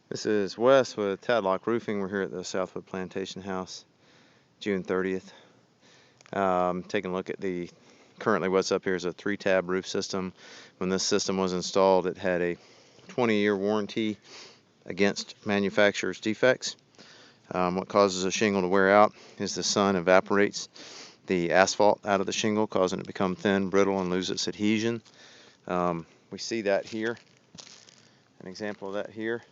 This is Wes with Tadlock Roofing. We're here at the Southwood Plantation House, June 30th. Taking a look at currently what's up here is a 3-tab roof system. When this system was installed, it had a 20-year warranty against manufacturer's defects. What causes a shingle to wear out is the sun evaporates the asphalt out of the shingle, causing it to become thin, brittle, and lose its adhesion. We see that here, an example of that here.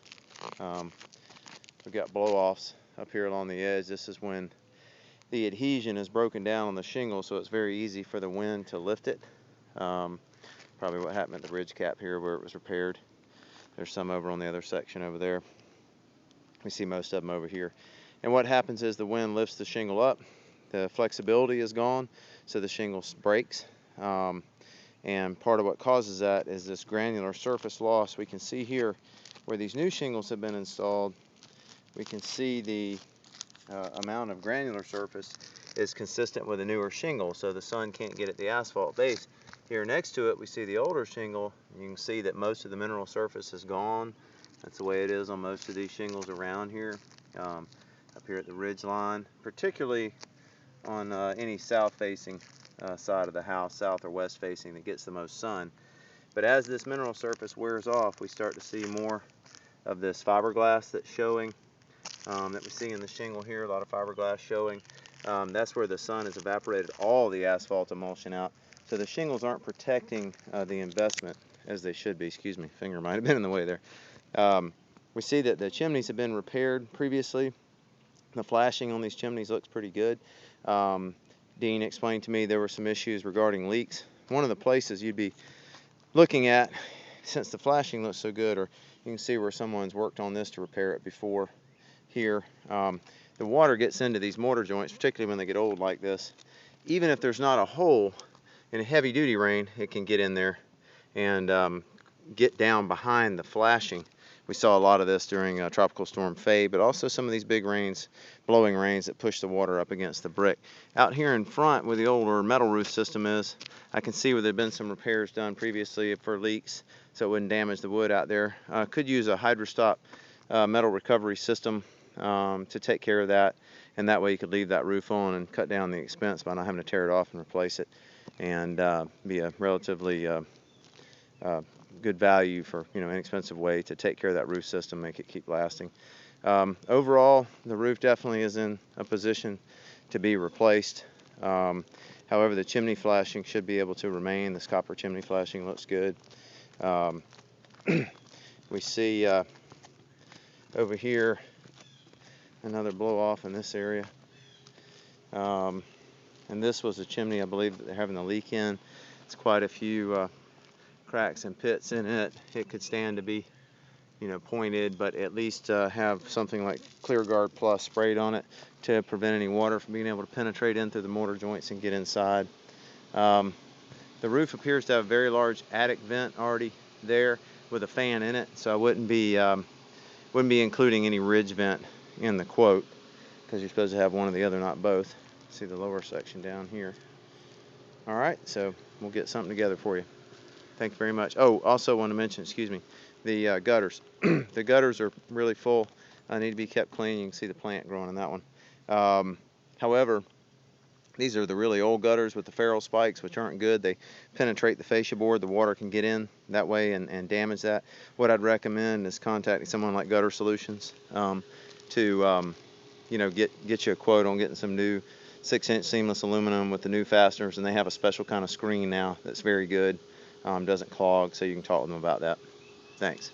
We've got blow-offs up here along the edge. This is when the adhesion is broken down on the shingle, so it's very easy for the wind to lift it. Probably what happened at the ridge cap here where it was repaired. There's some over on the other section over there. We see most of them over here. And what happens is the wind lifts the shingle up, the flexibility is gone, so the shingle breaks. And part of what causes that is this granular surface loss. We can see here where these new shingles have been installed, we can see the amount of granular surface is consistent with a newer shingle, so the sun can't get at the asphalt base. Here next to it we see the older shingle. You can see that most of the mineral surface is gone. That's the way it is on most of these shingles around here. Up here at the ridge line, particularly on any south facing side of the house, south or west facing, that gets the most sun. But as this mineral surface wears off, we start to see more of this fiberglass that's showing, that we see in the shingle here, a lot of fiberglass showing. That's where the sun has evaporated all the asphalt emulsion out. So the shingles aren't protecting the investment as they should be. Excuse me, finger might have been in the way there. We see that the chimneys have been repaired previously. The flashing on these chimneys looks pretty good. Dean explained to me there were some issues regarding leaks. One of the places you'd be looking at, since the flashing looks so good, or you can see where someone's worked on this to repair it before here. The water gets into these mortar joints, particularly when they get old like this. Even if there's not a hole, in a heavy duty rain, it can get in there and get down behind the flashing. We saw a lot of this during Tropical Storm Faye, but also some of these big rains, blowing rains that push the water up against the brick. Out here in front where the older metal roof system is, I can see where there have been some repairs done previously for leaks so it wouldn't damage the wood out there. Could use a hydrostop metal recovery system to take care of that, and that way you could leave that roof on and cut down the expense by not having to tear it off and replace it, and be a relatively good value for, inexpensive way to take care of that roof system, make it keep lasting. Overall, the roof definitely is in a position to be replaced. However, the chimney flashing should be able to remain. This copper chimney flashing looks good. We see over here another blow off in this area. And this was a chimney I believe that they're having a leak in. It's quite a few cracks and pits in it. It could stand to be, pointed, but at least have something like ClearGuard Plus sprayed on it to prevent any water from being able to penetrate in through the mortar joints and get inside. The roof appears to have a very large attic vent already there with a fan in it, so I wouldn't be including any ridge vent in the quote, because you're supposed to have one or the other, not both. See the lower section down here. All right, so we'll get something together for you. Thank you very much. Oh, also want to mention, excuse me, the gutters. The gutters are really full. Need to be kept clean. You can see the plant growing in that one. However, these are the really old gutters with the ferrule spikes, which aren't good. They penetrate the fascia board. The water can get in that way and damage that. What I'd recommend is contacting someone like Gutter Solutions to get you a quote on getting some new 6-inch seamless aluminum with the new fasteners, and they have a special kind of screen now that's very good. Doesn't clog, so you can talk with them about that. Thanks.